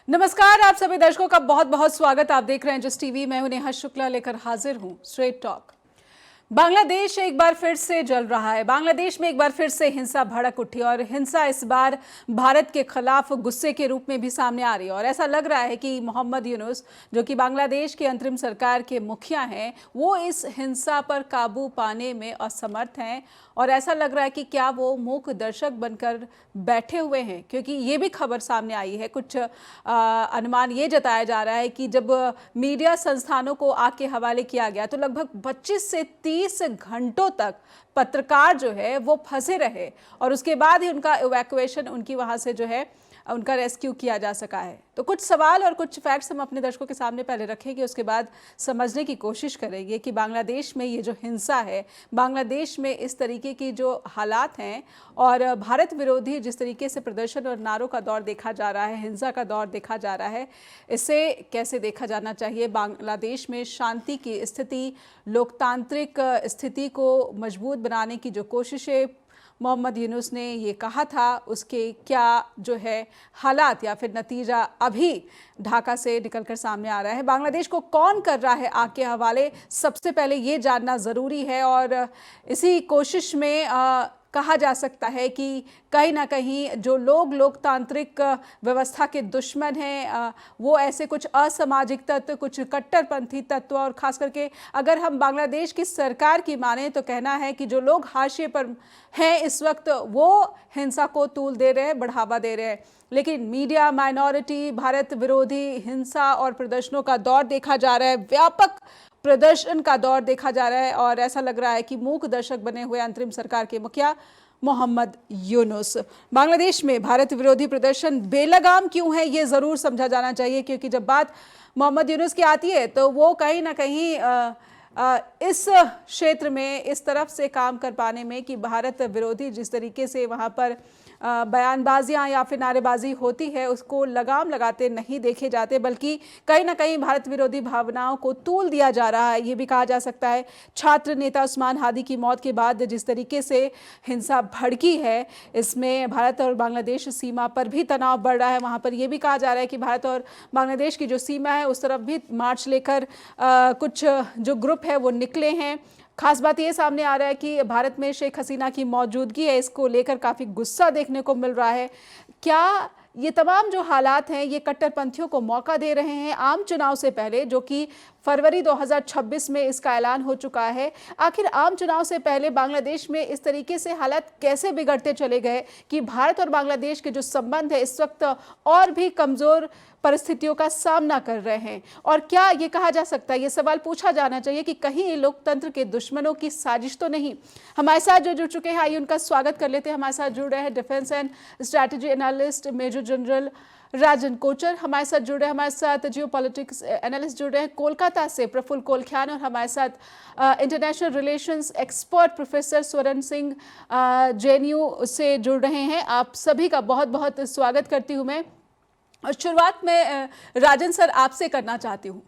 नमस्कार, आप सभी दर्शकों का बहुत बहुत स्वागत। आप देख रहे हैं जिस टीवी। मैं हूं नेहा शुक्ला, लेकर हाजिर हूं स्ट्रेट टॉक। बांग्लादेश एक बार फिर से जल रहा है। बांग्लादेश में एक बार फिर से हिंसा भड़क उठी और हिंसा इस बार भारत के खिलाफ गुस्से के रूप में भी सामने आ रही है। और ऐसा लग रहा है कि मोहम्मद यूनुस, जो कि बांग्लादेश के अंतरिम सरकार के मुखिया हैं, वो इस हिंसा पर काबू पाने में असमर्थ हैं। और ऐसा लग रहा है कि क्या वो मूक दर्शक बनकर बैठे हुए हैं, क्योंकि ये भी खबर सामने आई है। कुछ अनुमान ये जताया जा रहा है कि जब मीडिया संस्थानों को आग के हवाले किया गया तो लगभग 25 से 30 घंटों तक पत्रकार जो है वो फंसे रहे और उसके बाद ही उनका इवैक्यूएशन, उनकी वहाँ से जो है उनका रेस्क्यू किया जा सका है। तो कुछ सवाल और कुछ फैक्ट्स हम अपने दर्शकों के सामने पहले रखेंगे, उसके बाद समझने की कोशिश करेंगे कि बांग्लादेश में ये जो हिंसा है, बांग्लादेश में इस तरीके की जो हालात हैं और भारत विरोधी जिस तरीके से प्रदर्शन और नारों का दौर देखा जा रहा है, हिंसा का दौर देखा जा रहा है, इसे कैसे देखा जाना चाहिए। बांग्लादेश में शांति की स्थिति, लोकतांत्रिक स्थिति को मजबूत बनाने की जो कोशिशें मोहम्मद यूनुस ने ये कहा था, उसके क्या जो है हालात या फिर नतीजा अभी ढाका से निकलकर सामने आ रहा है। बांग्लादेश को कौन कर रहा है आग के हवाले, सबसे पहले ये जानना ज़रूरी है। और इसी कोशिश में कहा जा सकता है कि कहीं ना कहीं जो लोग लोकतांत्रिक व्यवस्था के दुश्मन हैं, वो ऐसे कुछ असामाजिक तत्व, कुछ कट्टरपंथी तत्व, और खास करके अगर हम बांग्लादेश की सरकार की माने तो कहना है कि जो लोग हाशिए पर हैं इस वक्त, वो हिंसा को तूल दे रहे हैं, बढ़ावा दे रहे हैं। लेकिन मीडिया माइनॉरिटी, भारत विरोधी हिंसा और प्रदर्शनों का दौर देखा जा रहा है, व्यापक प्रदर्शन का दौर देखा जा रहा है। और ऐसा लग रहा है कि मूक दर्शक बने हुए अंतरिम सरकार के मुखिया मोहम्मद यूनुस। बांग्लादेश में भारत विरोधी प्रदर्शन बेलगाम क्यों है, ये ज़रूर समझा जाना चाहिए, क्योंकि जब बात मोहम्मद यूनुस की आती है तो वो कहीं ना कहीं इस क्षेत्र में इस तरफ से काम कर पाने में कि भारत विरोधी जिस तरीके से वहाँ पर बयानबाजियाँ या फिर नारेबाजी होती है, उसको लगाम लगाते नहीं देखे जाते, बल्कि कहीं ना कहीं भारत विरोधी भावनाओं को तूल दिया जा रहा है। ये भी कहा जा सकता है छात्र नेता उस्मान हादी की मौत के बाद जिस तरीके से हिंसा भड़की है, इसमें भारत और बांग्लादेश सीमा पर भी तनाव बढ़ रहा है। वहाँ पर यह भी कहा जा रहा है कि भारत और बांग्लादेश की जो सीमा है उस तरफ भी मार्च लेकर कुछ जो ग्रुप है वो निकले हैं। खास बात ये सामने आ रहा है कि भारत में शेख हसीना की मौजूदगी है, इसको लेकर काफ़ी गुस्सा देखने को मिल रहा है। क्या ये तमाम जो हालात हैं ये कट्टरपंथियों को मौका दे रहे हैं आम चुनाव से पहले, जो कि फरवरी 2026 में इसका ऐलान हो चुका है? आखिर आम चुनाव से पहले बांग्लादेश में इस तरीके से हालात कैसे बिगड़ते चले गए कि भारत और बांग्लादेश के जो संबंध है इस वक्त और भी कमज़ोर परिस्थितियों का सामना कर रहे हैं? और क्या ये कहा जा सकता है, ये सवाल पूछा जाना चाहिए कि कहीं ये लोकतंत्र के दुश्मनों की साजिश तो नहीं? हमारे साथ जो जुड़ चुके हैं, आइए उनका स्वागत कर लेते हैं। हमारे साथ जुड़ रहे हैं defence and strategy analyst major general Rajan Kochhar, हमारे साथ जुड़ रहे हैं, हमारे साथ जियो पॉलिटिक्स एनालिस्ट जुड़ रहे हैं कोलकाता से प्रफुल्ल कोलख्यान, और हमारे साथ international relations expert professor Swaran Singh JNU से जुड़ रहे हैं। आप सभी का बहुत बहुत स्वागत करती हूँ मैं। और शुरुआत में राजन सर आपसे करना चाहती हूँ।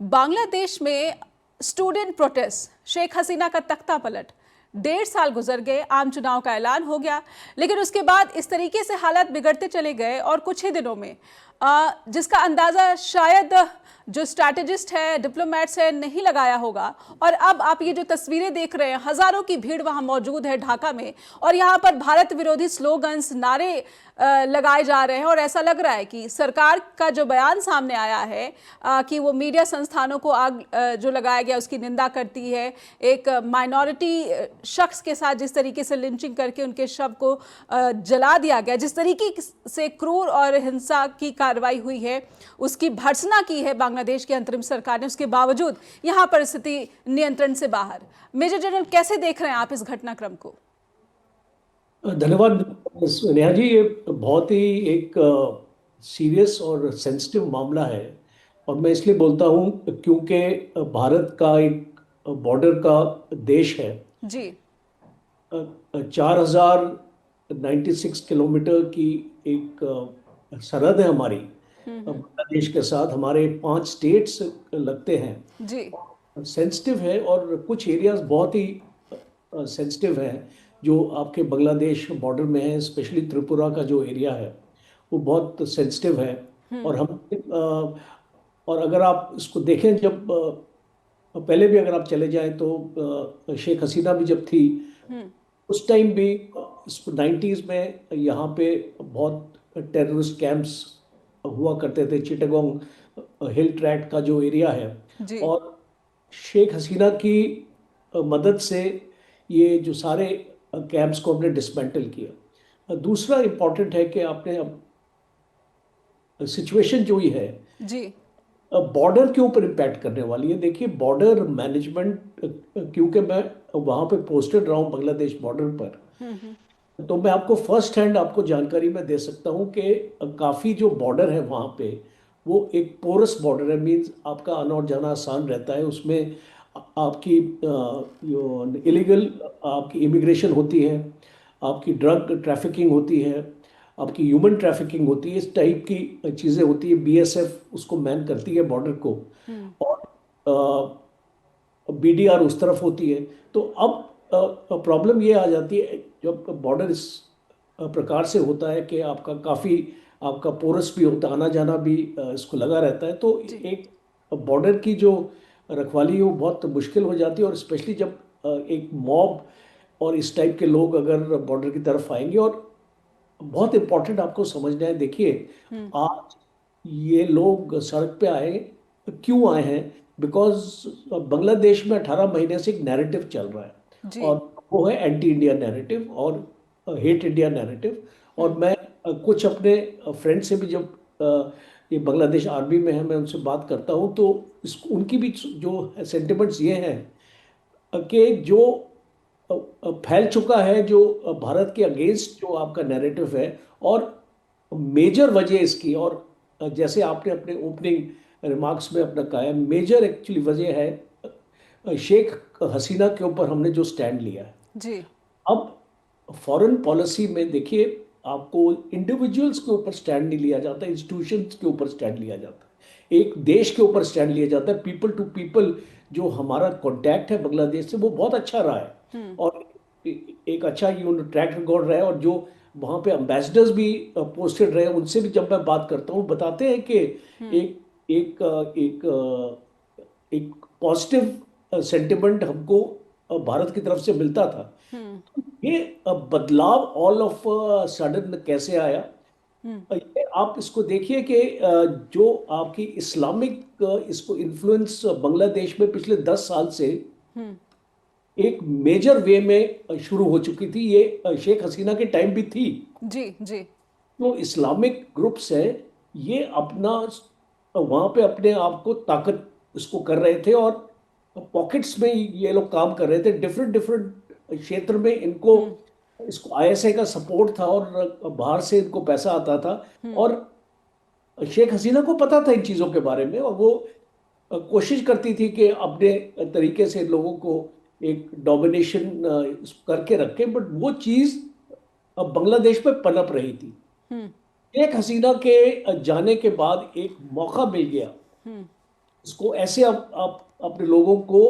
बांग्लादेश में स्टूडेंट प्रोटेस्ट, शेख हसीना का तख्ता पलट, 1.5 साल गुजर गए, आम चुनाव का ऐलान हो गया, लेकिन उसके बाद इस तरीके से हालात बिगड़ते चले गए और कुछ ही दिनों में जिसका अंदाज़ा शायद जो स्ट्रैटेजिस्ट है, डिप्लोमेट्स है, नहीं लगाया होगा। और अब आप ये जो तस्वीरें देख रहे हैं, हज़ारों की भीड़ वहाँ मौजूद है ढाका में, और यहाँ पर भारत विरोधी स्लोगन्स, नारे लगाए जा रहे हैं। और ऐसा लग रहा है कि सरकार का जो बयान सामने आया है कि वो मीडिया संस्थानों को आग जो लगाया गया उसकी निंदा करती है। एक माइनॉरिटी शख्स के साथ जिस तरीके से लिंचिंग करके उनके शव को जला दिया गया, जिस तरीके से क्रूर और हिंसा की कार्रवाई हुई है, उसकी भर्त्सना की है बांग्लादेश की अंतरिम सरकार ने, उसके बावजूद यहाँ पर स्थिति नियंत्रण से बाहर। मेजर जनरल, कैसे देख रहे हैं आप इस घटनाक्रम को? धन्यवाद नेहा जी। ये बहुत ही एक सीरियस और सेंसिटिव मामला है, और मैं इसलिए बोलता हूँ क्योंकि भारत का एक बॉर्डर का देश है जी। 4096 किलोमीटर की एक सरहद है हमारी बांग्लादेश के साथ। हमारे 5 स्टेट्स लगते हैं जी। सेंसिटिव है, और कुछ एरियाज बहुत ही सेंसिटिव है जो आपके बांग्लादेश बॉर्डर में है। स्पेशली त्रिपुरा का जो एरिया है वो बहुत सेंसिटिव है। और हम और अगर आप इसको देखें, जब पहले भी अगर आप चले जाएं तो शेख हसीना भी जब थी उस टाइम भी, इसको 90s में यहाँ पे बहुत टेररिस्ट कैंप्स हुआ करते थे, चिटागोंग हिल ट्रैक्ट का जो एरिया है। जी और शेख हसीना की मदद से ये जो सारे कैंप्स को हमने डिसमेंटल किया। दूसरा इम्पॉर्टेंट है कि आपने सिचुएशन जो ही है जी बॉर्डर के ऊपर इम्पैक्ट करने वाली है। देखिए बॉर्डर मैनेजमेंट, क्योंकि मैं वहाँ पे पोस्टेड रहा हूँ बांग्लादेश बॉर्डर पर, तो मैं आपको फर्स्ट हैंड आपको जानकारी मैं दे सकता हूँ कि काफ़ी जो बॉर्डर है वहाँ पे वो एक पोरस बॉर्डर है। मीन्स आपका आना और जाना आसान रहता है। उसमें आपकी इलीगल आपकी इमिग्रेशन होती है, आपकी ड्रग ट्रैफिकिंग होती है, आपकी ह्यूमन ट्रैफिकिंग होती है, इस टाइप की चीज़ें होती है। बीएसएफ उसको मैन करती है बॉर्डर को, और बीडीआर उस तरफ होती है। तो अब प्रॉब्लम ये आ जाती है जब बॉर्डर इस प्रकार से होता है कि आपका काफ़ी आपका पोरस भी होता है, आना जाना भी इसको लगा रहता है, तो जी एक बॉर्डर की जो रखवाली है वो बहुत मुश्किल हो जाती है। और स्पेशली जब एक मॉब और इस टाइप के लोग अगर बॉर्डर की तरफ आएंगे। और बहुत इंपॉर्टेंट आपको समझना है, देखिए आज ये लोग सड़क पे आए, क्यों आए हैं? बिकॉज बांग्लादेश में 18 महीने से एक नैरेटिव चल रहा है, जी और वो है एंटी इंडिया नैरेटिव और हेट इंडिया नैरेटिव। और मैं कुछ अपने फ्रेंड से भी जब ये बांग्लादेश आर्मी में है मैं उनसे बात करता हूँ, तो उनकी भी जो सेंटिमेंट्स ये हैं कि जो फैल चुका है, जो भारत के अगेंस्ट जो आपका नैरेटिव है। और मेजर वजह इसकी, और जैसे आपने अपने ओपनिंग रिमार्क्स में अपना कहा है, मेजर एक्चुअली वजह है शेख हसीना के ऊपर हमने जो स्टैंड लिया है। जी अब फॉरेन पॉलिसी में देखिए आपको इंडिविजुअल्स के ऊपर स्टैंड नहीं लिया जाता, इंस्टीट्यूशंस के ऊपर स्टैंड लिया जाता है, एक देश के ऊपर स्टैंड लिया जाता है। पीपल टू पीपल जो हमारा कांटेक्ट है बांग्लादेश से वो बहुत अच्छा रहा है, और एक अच्छा ट्रैक रिकॉर्ड रहा है। और जो वहाँ पे एम्बेसडर्स भी पोस्टेड रहे, उनसे भी जब मैं बात करता हूँ बताते हैं कि एक एक एक एक पॉजिटिव सेंटिमेंट हमको भारत की तरफ से मिलता था। ये बदलाव ऑल ऑफ सडन कैसे आया? ये आप इसको देखिए कि जो आपकी इस्लामिक इसको इन्फ्लुएंस बांग्लादेश में पिछले 10 साल से एक मेजर वे में शुरू हो चुकी थी। ये शेख हसीना के टाइम भी थी। जी जी जो इस्लामिक ग्रुप्स हैं ये अपना वहाँ पे अपने आप को ताकत इसको कर रहे थे, और पॉकेट्स में ये लोग काम कर रहे थे। डिफरेंट डिफरेंट क्षेत्र में इनको इसको आईएसआई का सपोर्ट था, और बाहर से इनको पैसा आता था। और शेख हसीना को पता था इन चीज़ों के बारे में, और वो कोशिश करती थी कि अपने तरीके से लोगों को एक डोमिनेशन करके रखे। बट वो चीज़ अब बांग्लादेश में पनप रही थी। शेख हसीना के जाने के बाद एक मौका मिल गया इसको ऐसे अब अपने लोगों को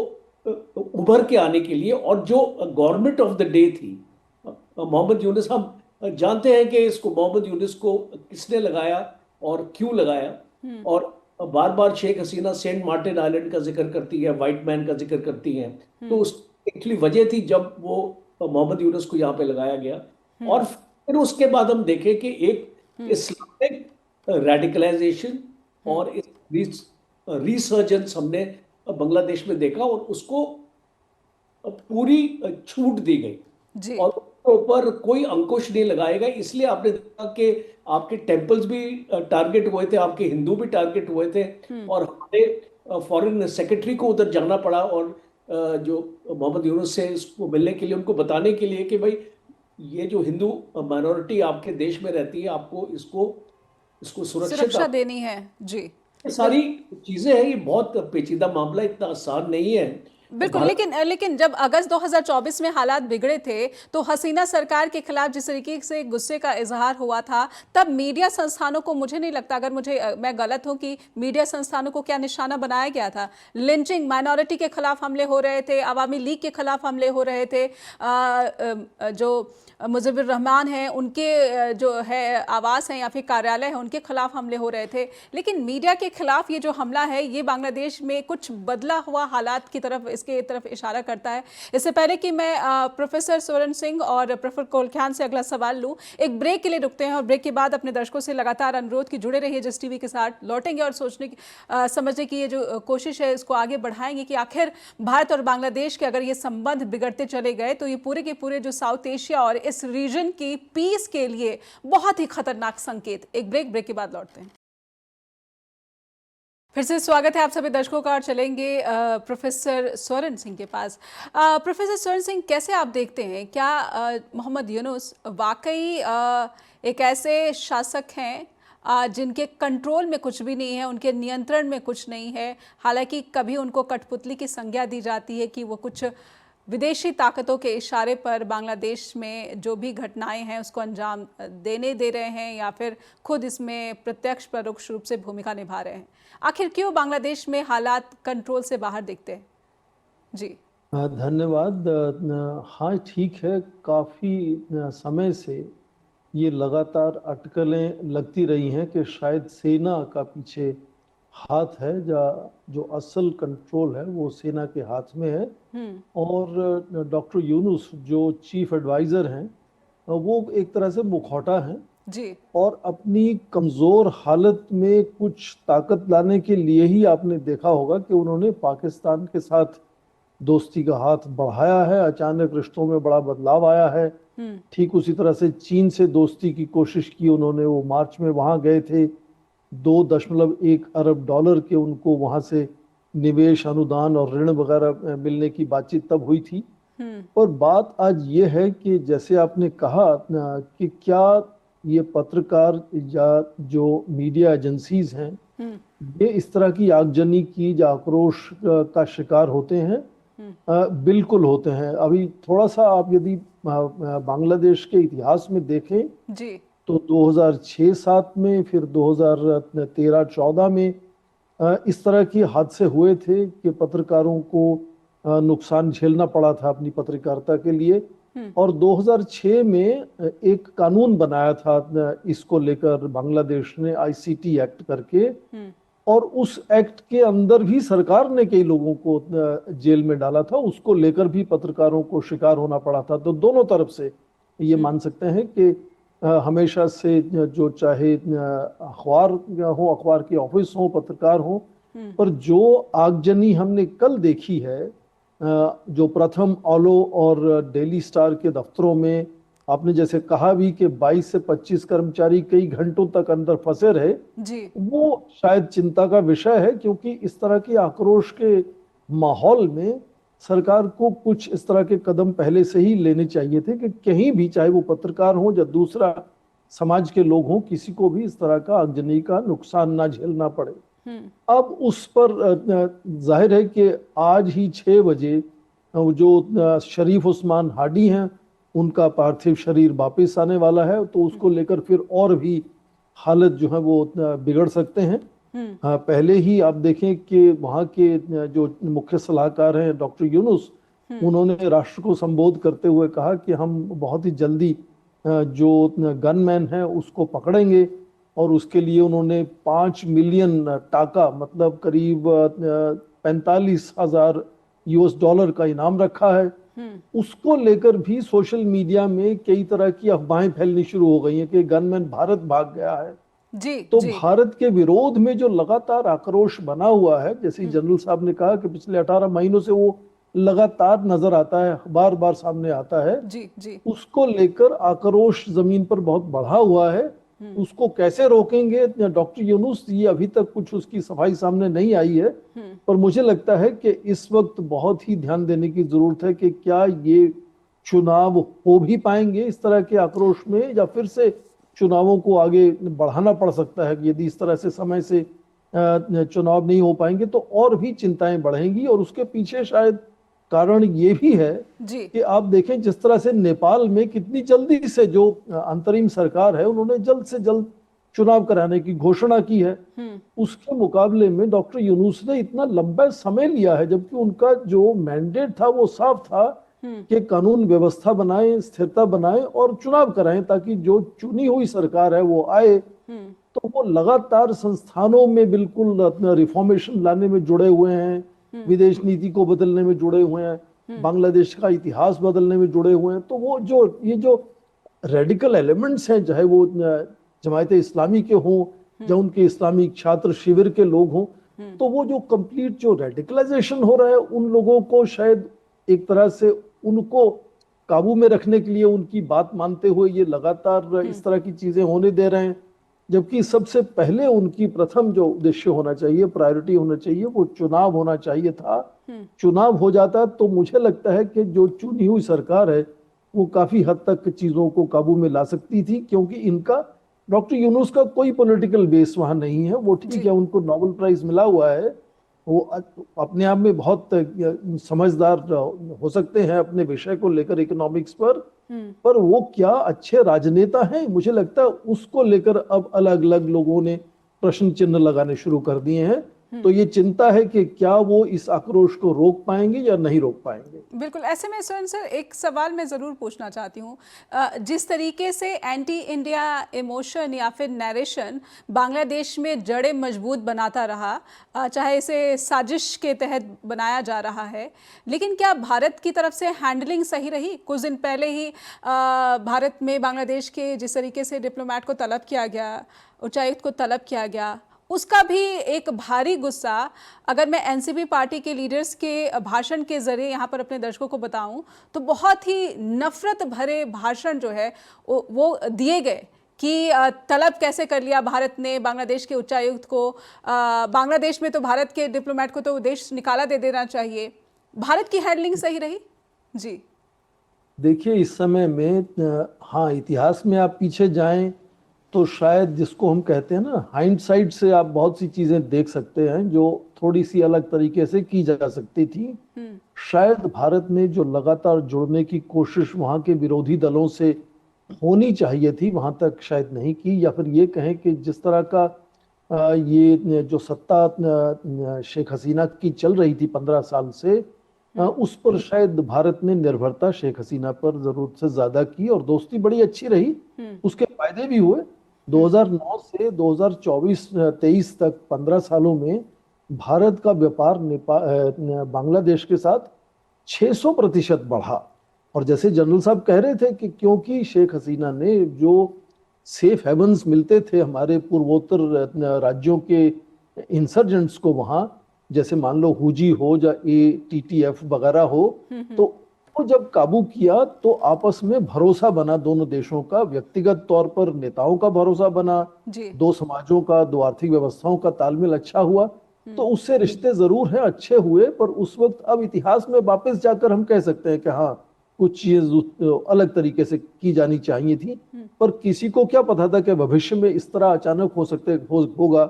उभर के आने के लिए। और जो गवर्नमेंट ऑफ द डे थी मोहम्मद यूनुस, हम जानते हैं कि इसको मोहम्मद यूनुस को किसने लगाया और क्यों लगाया। और बार बार Sheikh Hasina Saint Martin island का जिक्र करती है, वाइट मैन का जिक्र करती है। तो उस एक्चुअली वजह थी जब वो मोहम्मद यूनुस को यहाँ पे लगाया गया। और फिर उसके बाद हम देखें कि एक इस्लामिक रेडिकलाइजेशन और रिसर्जेंस हमने बांग्लादेश में देखा, और उसको पूरी छूट दी गई, जी और उसके ऊपर कोई अंकुश नहीं लगाएगा। इसलिए आपने देखा कि आपके टेम्पल्स भी टारगेट हुए थे, आपके हिंदू भी टारगेट हुए थे, और हमारे फॉरेन सेक्रेटरी को उधर जाना पड़ा, और जो मोहम्मद यूनुस से इसको मिलने के लिए, उनको बताने के लिए कि भाई ये जो हिंदू माइनॉरिटी आपके देश में रहती है, आपको इसको इसको सुरक्षित सुरक्षा देनी है जी ये सारी चीजें हैं। ये बहुत पेचीदा मामला, इतना आसान नहीं है। बिल्कुल, भारत लेकिन लेकिन जब अगस्त 2024 में हालात बिगड़े थे, तो हसीना सरकार के खिलाफ जिस तरीके से गुस्से का इजहार हुआ था, तब मीडिया संस्थानों को, मुझे नहीं लगता, अगर मैं गलत हूं, कि मीडिया संस्थानों को क्या निशाना बनाया गया था? लिंचिंग, माइनॉरिटी के खिलाफ हमले हो रहे थे, अवामी लीग के खिलाफ हमले हो रहे थे, जो मुजीबुर रहमान हैं उनके जो है आवास हैं या फिर कार्यालय है उनके खिलाफ हमले हो रहे थे, लेकिन मीडिया के खिलाफ ये जो हमला है ये बांग्लादेश में कुछ बदला हुआ हालात की तरफ, इसके तरफ इशारा करता है। इससे पहले कि मैं प्रोफेसर सोरेन सिंह और प्रोफेसर कोलख्यान से अगला सवाल लूँ, एक ब्रेक के लिए रुकते हैं और ब्रेक के बाद अपने दर्शकों से लगातार अनुरोध कि जुड़े रहिए जस्ट टीवी के साथ, लौटेंगे और सोचने की समझने की ये जो कोशिश है इसको आगे बढ़ाएंगे कि आखिर भारत और बांग्लादेश के अगर ये संबंध बिगड़ते चले गए तो ये पूरे के पूरे जो साउथ एशिया और इस रीजन की पीस के लिए बहुत ही खतरनाक संकेत। एक ब्रेक के बाद लौटते हैं। फिर से स्वागत है आप सभी दर्शकों का और चलेंगे प्रोफेसर सोरेन सिंह के पास। प्रोफेसर सोरेन सिंह, कैसे आप देखते हैं, क्या मोहम्मद यूनुस वाकई एक ऐसे शासक हैं जिनके कंट्रोल में कुछ भी नहीं है, उनके नियंत्रण में कुछ नहीं है? हालांकि कभी उनको कठपुतली की संज्ञा दी जाती है कि वो कुछ विदेशी ताकतों के इशारे पर बांग्लादेश में जो भी घटनाएं हैं उसको अंजाम देने दे रहे हैं या फिर खुद इसमें प्रत्यक्ष परोक्ष रूप से भूमिका निभा रहे हैं। आखिर क्यों बांग्लादेश में हालात कंट्रोल से बाहर दिखते हैं? जी धन्यवाद। हाँ, ठीक है, काफ़ी समय से ये लगातार अटकलें लगती रही हैं कि शायद सेना का पीछे हाथ है, जो असल कंट्रोल है वो सेना के हाथ में है। और डॉक्टर यूनुस जो चीफ एडवाइज़र हैं वो एक तरह से मुखौटा हैं जी और अपनी कमज़ोर हालत में कुछ ताकत लाने के लिए ही आपने देखा होगा कि उन्होंने पाकिस्तान के साथ दोस्ती का हाथ बढ़ाया है। अचानक रिश्तों में बड़ा बदलाव आया है। ठीक उसी तरह से चीन से दोस्ती की कोशिश की उन्होंने, वो मार्च में वहाँ गए थे, 2.1 अरब डॉलर के उनको वहाँ से निवेश, अनुदान और ऋण वगैरह मिलने की बातचीत तब हुई थी। और बात आज ये है कि जैसे आपने कहा कि क्या ये पत्रकार या जो मीडिया एजेंसीज हैं ये इस तरह की आगजनी की या आक्रोश का शिकार होते हैं? बिल्कुल होते हैं। अभी थोड़ा सा आप यदि बांग्लादेश के इतिहास में देखें जी तो 2006-07 में, फिर 2013-14 में इस तरह के हादसे हुए थे कि पत्रकारों को नुकसान झेलना पड़ा था अपनी पत्रकारिता के लिए। और 2006 में एक कानून बनाया था इसको लेकर बांग्लादेश ने, आईसीटी एक्ट करके, और उस एक्ट के अंदर भी सरकार ने कई लोगों को जेल में डाला था। उसको लेकर भी पत्रकारों को शिकार होना पड़ा था। तो दोनों तरफ से ये मान सकते हैं कि हमेशा से जो चाहे अखबार हो, अखबार के ऑफिस हो, पत्रकार हो, पर जो आगजनी हमने कल देखी है, जो प्रथम ऑलो और डेली स्टार के दफ्तरों में, आपने जैसे कहा भी कि 22 से 25 कर्मचारी कई घंटों तक अंदर फंसे रहे जी वो शायद चिंता का विषय है, क्योंकि इस तरह के आक्रोश के माहौल में सरकार को कुछ इस तरह के कदम पहले से ही लेने चाहिए थे कि कहीं भी, चाहे वो पत्रकार हो या दूसरा समाज के लोग हों, किसी को भी इस तरह का आगजनी का नुकसान ना झेलना पड़े। अब उस पर जाहिर है कि आज ही 6 बजे जो शरीफ उस्मान हाडी हैं उनका पार्थिव शरीर वापस आने वाला है, तो उसको लेकर फिर और भी हालत जो है वो बिगड़ सकते हैं। पहले ही आप देखें कि वहाँ के जो मुख्य सलाहकार हैं डॉक्टर यूनुस, उन्होंने राष्ट्र को संबोधित करते हुए कहा कि हम बहुत ही जल्दी जो गनमैन है उसको पकड़ेंगे, और उसके लिए उन्होंने 5 मिलियन टाका, मतलब करीब 45,000 यूएस डॉलर का इनाम रखा है। उसको लेकर भी सोशल मीडिया में कई तरह की अफवाहें फैलनी शुरू हो गई हैं कि गनमैन भारत भाग गया है। तो भारत के विरोध में जो लगातार आक्रोश बना हुआ है, जैसे जनरल साहब ने कहा कि पिछले 18 महीनों से वो लगातार नजर आता है, बार बार सामने आता है, उसको लेकर आक्रोश जमीन पर बहुत बढ़ा हुआ है। उसको कैसे रोकेंगे डॉक्टर यूनुस, ये अभी तक कुछ उसकी सफाई सामने नहीं आई है। पर मुझे लगता है कि इस वक्त बहुत ही ध्यान देने की जरूरत है कि क्या ये चुनाव हो भी पाएंगे इस तरह के आक्रोश में, या फिर से चुनावों को आगे बढ़ाना पड़ सकता है। यदि इस तरह से समय से चुनाव नहीं हो पाएंगे तो और भी चिंताएं बढ़ेंगी, और उसके पीछे शायद कारण ये भी है जी। कि आप देखें जिस तरह से नेपाल में कितनी जल्दी से जो अंतरिम सरकार है उन्होंने जल्द से जल्द चुनाव कराने की घोषणा की है, उसके मुकाबले में डॉक्टर यूनुस ने इतना लंबा समय लिया है, जबकि उनका जो मैंडेट था वो साफ था कि कानून व्यवस्था बनाएं, स्थिरता बनाएं और चुनाव कराएं ताकि जो चुनी हुई सरकार है वो आए। तो वो लगातार संस्थानों में बिल्कुल अपना रिफॉर्मेशन लाने में जुड़े हुए हैं, विदेश नीति को बदलने में जुड़े हुए हैं, बांग्लादेश का इतिहास बदलने में जुड़े हुए हैं। तो वो जो रेडिकल एलिमेंट्स हैं, चाहे वो जमायत इस्लामी के हों या उनके इस्लामिक छात्र शिविर के लोग हों, तो वो जो कंप्लीट जो रेडिकलाइजेशन हो रहा है उन लोगों को शायद एक तरह से उनको काबू में रखने के लिए उनकी बात मानते हुए ये लगातार इस तरह की चीजें होने दे रहे हैं, जबकि सबसे पहले उनकी प्रथम जो उद्देश्य होना चाहिए, प्रायोरिटी होना चाहिए, वो चुनाव होना चाहिए था। चुनाव हो जाता तो मुझे लगता है कि जो चुनी हुई सरकार है वो काफी हद तक चीजों को काबू में ला सकती थी, क्योंकि इनका डॉक्टर यूनुस का कोई पॉलिटिकल बेस वहां नहीं है। वो ठीक है, उनको नोबेल प्राइज मिला हुआ है, वो अपने आप में बहुत समझदार हो सकते हैं अपने विषय को लेकर इकोनॉमिक्स पर वो क्या अच्छे राजनेता हैं, मुझे लगता है उसको लेकर अब अलग अलग लोगों ने प्रश्न चिन्ह लगाने शुरू कर दिए हैं। तो ये चिंता है कि क्या वो इस आक्रोश को रोक पाएंगे या नहीं रोक पाएंगे। बिल्कुल। ऐसे में स्वयं सर एक सवाल मैं ज़रूर पूछना चाहती हूँ, जिस तरीके से एंटी इंडिया इमोशन या फिर नैरेशन बांग्लादेश में जड़ें मजबूत बनाता रहा, चाहे इसे साजिश के तहत बनाया जा रहा है, लेकिन क्या भारत की तरफ से हैंडलिंग सही रही? कुछ दिन पहले ही भारत में बांग्लादेश के जिस तरीके से डिप्लोमेट को तलब किया गया, उच्चायुक्त को तलब किया गया, उसका भी एक भारी गुस्सा, अगर मैं एनसीपी पार्टी के लीडर्स के भाषण के जरिए यहाँ पर अपने दर्शकों को बताऊं तो बहुत ही नफरत भरे भाषण जो है वो दिए गए कि तलब कैसे कर लिया भारत ने बांग्लादेश के उच्चायुक्त को, बांग्लादेश में तो भारत के डिप्लोमेट को तो देश निकाला दे देना चाहिए। भारत की हैंडलिंग सही रही? जी देखिए, इस समय में हाँ, इतिहास में आप पीछे जाएं तो शायद जिसको हम कहते हैं ना हाइंडसाइट से आप बहुत सी चीजें देख सकते हैं जो थोड़ी सी अलग तरीके से की जा सकती थी। शायद भारत ने जो लगातार जुड़ने की कोशिश वहां के विरोधी दलों से होनी चाहिए थी वहां तक शायद नहीं की, या फिर ये कहें कि जिस तरह का ये जो सत्ता शेख हसीना की चल रही थी 15 साल से, उस पर शायद भारत ने निर्भरता शेख हसीना पर जरूरत से ज्यादा की और दोस्ती बड़ी अच्छी रही, उसके फायदे भी हुए। 2009 से 2024-23 तक 15 सालों में भारत का व्यापार बांग्लादेश के साथ 600% बढ़ा। और जैसे जनरल साहब कह रहे थे कि क्योंकि शेख हसीना ने जो सेफ हेवन्स मिलते थे हमारे पूर्वोत्तर राज्यों के इंसर्जेंट्स को वहां, जैसे मान लो हुजी हो या ATTF वगैरह हो, तो जब काबू किया तो आपस में भरोसा बना दोनों देशों का, व्यक्तिगत तौर पर नेताओं का भरोसा बना, दो समाजों का, दो आर्थिक व्यवस्थाओं का तालमेल अच्छा हुआ, तो उससे रिश्ते जरूर हैं अच्छे हुए। पर उस वक्त अब इतिहास में वापस जाकर हम कह सकते हैं कि हाँ, कुछ चीज अलग तरीके से की जानी चाहिए थी। पर किसी को क्या पता था कि भविष्य में इस तरह अचानक होगा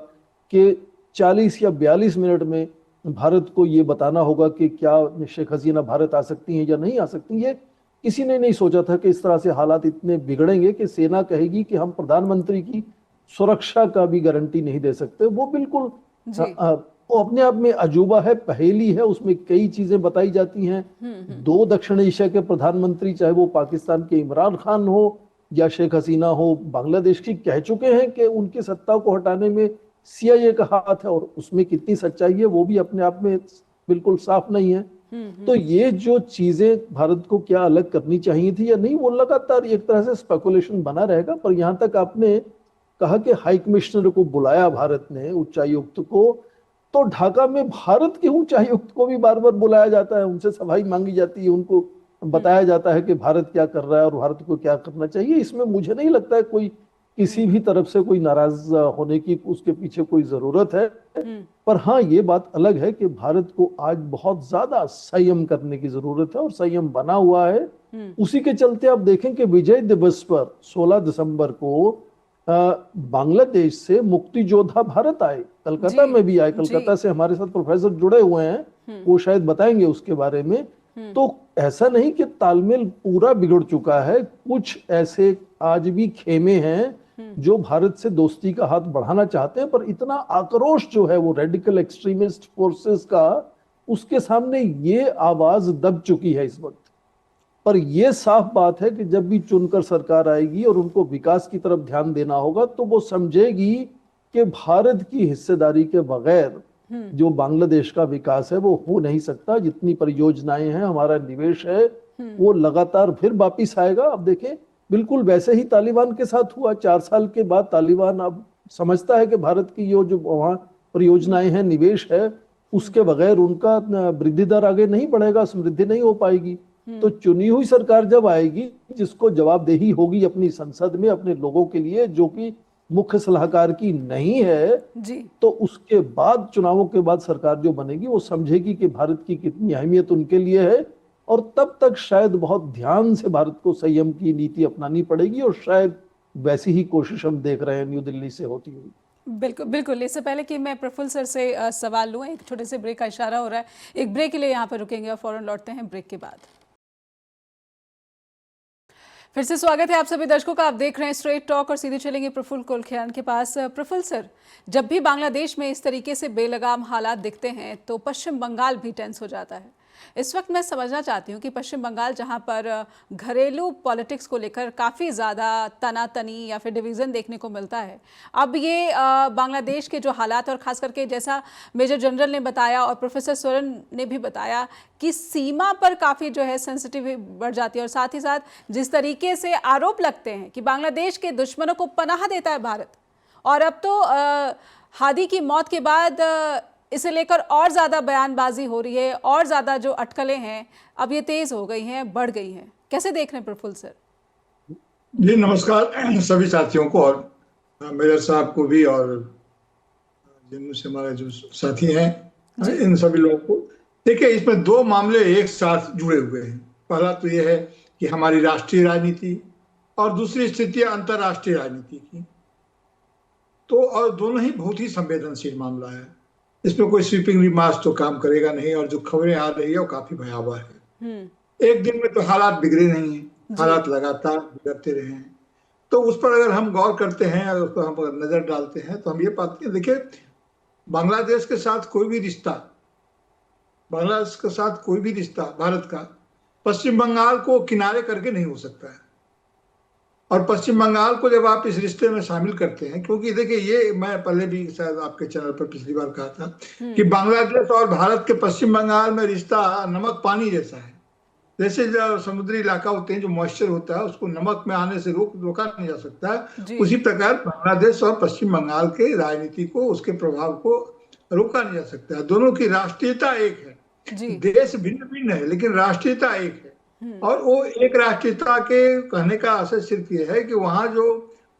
कि 40 या 42 मिनट में भारत को ये बताना होगा कि क्या शेख हसीना भारत आ सकती हैं या नहीं आ सकती। ये किसी ने नहीं सोचा था कि इस तरह से हालात इतने बिगड़ेंगे कि सेना कहेगी कि हम प्रधानमंत्री की सुरक्षा का भी गारंटी नहीं दे सकते। वो बिल्कुल वो अपने आप में अजूबा है, पहेली है, उसमें कई चीजें बताई जाती हैं। दो दक्षिण एशिया के प्रधानमंत्री, चाहे वो पाकिस्तान के इमरान खान हो या शेख हसीना हो, बांग्लादेश की, कह चुके हैं कि उनकी सत्ता को हटाने में CIA का हाथ है, और उसमें कितनी सच्चाई है वो भी अपने आप में बिल्कुल साफ नहीं है। तो ये जो चीजें भारत को क्या अलग करनी चाहिए थी या नहीं, वो लगातार एक तरह से स्पेकुलेशन बना रहेगा। पर यहाँ तक आपने कहा कि हाई कमिश्नर को बुलाया भारत ने, उच्चायुक्त को, तो ढाका में भारत के उच्चायुक्त को भी बार बार बुलाया जाता है, उनसे सफाई मांगी जाती है, उनको बताया जाता है कि भारत क्या कर रहा है और भारत को क्या करना चाहिए। इसमें मुझे नहीं लगता है कोई किसी भी तरफ से कोई नाराज होने की उसके पीछे कोई जरूरत है। पर हाँ, ये बात अलग है कि भारत को आज बहुत ज्यादा संयम करने की जरूरत है और संयम बना हुआ है। उसी के चलते आप देखें कि विजय दिवस पर 16 दिसंबर को बांग्लादेश से मुक्ति योद्धा भारत आए, कलकत्ता में भी आए। कलकत्ता से हमारे साथ प्रोफेसर जुड़े हुए हैं, वो शायद बताएंगे उसके बारे में। तो ऐसा नहीं कि तालमेल पूरा बिगड़ चुका है, कुछ ऐसे आज भी खेमे हैं जो भारत से दोस्ती का हाथ बढ़ाना चाहते हैं, पर इतना आक्रोश जो है वो रेडिकल एक्सट्रीमिस्ट फोर्सेस का, उसके सामने ये आवाज दब चुकी है इस वक्त। पर यह साफ बात है कि जब भी चुनकर सरकार आएगी और उनको विकास की तरफ ध्यान देना होगा, तो वो समझेगी कि भारत की हिस्सेदारी के बगैर जो बांग्लादेश का विकास है वो हो नहीं सकता। जितनी परियोजनाएं हैं, हमारा निवेश है, वो लगातार फिर वापिस आएगा। अब देखें, बिल्कुल वैसे ही तालिबान के साथ हुआ। 4 साल के बाद तालिबान अब समझता है कि भारत की जो वहां परियोजनाएं हैं, निवेश है, उसके बगैर उनका वृद्धि दर आगे नहीं बढ़ेगा, समृद्धि नहीं हो पाएगी। तो चुनी हुई सरकार जब आएगी, जिसको जवाबदेही होगी अपनी संसद में अपने लोगों के लिए, जो कि मुख्य सलाहकार की नहीं है जी, तो उसके बाद, चुनावों के बाद सरकार जो बनेगी वो समझेगी कि भारत की कितनी अहमियत उनके लिए है, और तब तक शायद बहुत ध्यान से भारत को संयम की नीति अपनानी पड़ेगी, और शायद वैसी ही कोशिश हम देख रहे हैं न्यू दिल्ली से होती हुई। बिल्कुल बिल्कुल। इससे पहले कि मैं प्रफुल्ल सर से सवाल लूँ, एक छोटे से ब्रेक का इशारा हो रहा है। एक ब्रेक के लिए यहाँ पर रुकेंगे और फौरन लौटते हैं ब्रेक के बाद। फिर से स्वागत है आप सभी दर्शकों का। आप देख रहे हैं स्ट्रेट टॉक और सीधे चलेंगे प्रफुल्ल कोलखियान के पास। प्रफुल्ल सर, जब भी बांग्लादेश में इस तरीके से बेलगाम हालात दिखते हैं तो पश्चिम बंगाल भी टेंस हो जाता है। इस वक्त मैं समझना चाहती हूँ कि पश्चिम बंगाल, जहाँ पर घरेलू पॉलिटिक्स को लेकर काफ़ी ज़्यादा तनातनी या फिर डिवीज़न देखने को मिलता है, अब ये बांग्लादेश के जो हालात, और ख़ास करके जैसा मेजर जनरल ने बताया और प्रोफेसर सोरेन ने भी बताया कि सीमा पर काफ़ी जो है सेंसिटिव बढ़ जाती है, और साथ ही साथ जिस तरीके से आरोप लगते हैं कि बांग्लादेश के दुश्मनों को पनाह देता है भारत, और अब तो हादी की मौत के बाद इसे लेकर और ज़्यादा बयानबाजी हो रही है, और ज़्यादा जो अटकलें हैं अब ये तेज़ हो गई हैं, बढ़ गई हैं। कैसे देख रहे हैं प्रफुल्ल सर? जी नमस्कार सभी साथियों को, और मेजर साहब को भी, और जिनमें से हमारे जो साथी हैं इन सभी लोगों को। देखिए, इसमें 2 मामले एक साथ जुड़े हुए हैं। पहला तो यह है कि हमारी राष्ट्रीय राजनीति, और दूसरी स्थिति है अंतर्राष्ट्रीय राजनीति की। तो और दोनों ही बहुत ही संवेदनशील मामला है। इसमें कोई स्वीपिंग रिमार्क्स तो काम करेगा नहीं, और जो खबरें आ रही है वो काफी भयावह है। एक दिन में तो हालात बिगड़े नहीं है, हालात लगातार बिगड़ते रहे हैं। तो उस पर अगर हम गौर करते हैं, अगर उस पर हम नजर डालते हैं, तो हम ये पाते हैं, देखिए, बांग्लादेश के साथ कोई भी रिश्ता, बांग्लादेश के साथ कोई भी रिश्ता भारत का पश्चिम बंगाल को किनारे करके नहीं हो सकता है। और पश्चिम बंगाल को जब आप इस रिश्ते में शामिल करते हैं, क्योंकि देखिए, ये मैं पहले भी शायद आपके चैनल पर पिछली बार कहा था कि बांग्लादेश और भारत के पश्चिम बंगाल में रिश्ता नमक पानी जैसा है। जैसे जो समुद्री इलाका होते हैं, जो मॉइस्चर होता है उसको नमक में आने से रोका नहीं जा सकता है, उसी प्रकार बांग्लादेश और पश्चिम बंगाल के राजनीति को, उसके प्रभाव को रोका नहीं जा सकता है। दोनों की राष्ट्रीयता एक है, देश भिन्न भिन्न है लेकिन राष्ट्रीयता एक है। और वो एक राष्ट्रीयता के कहने का असर सिर्फ ये है कि वहां जो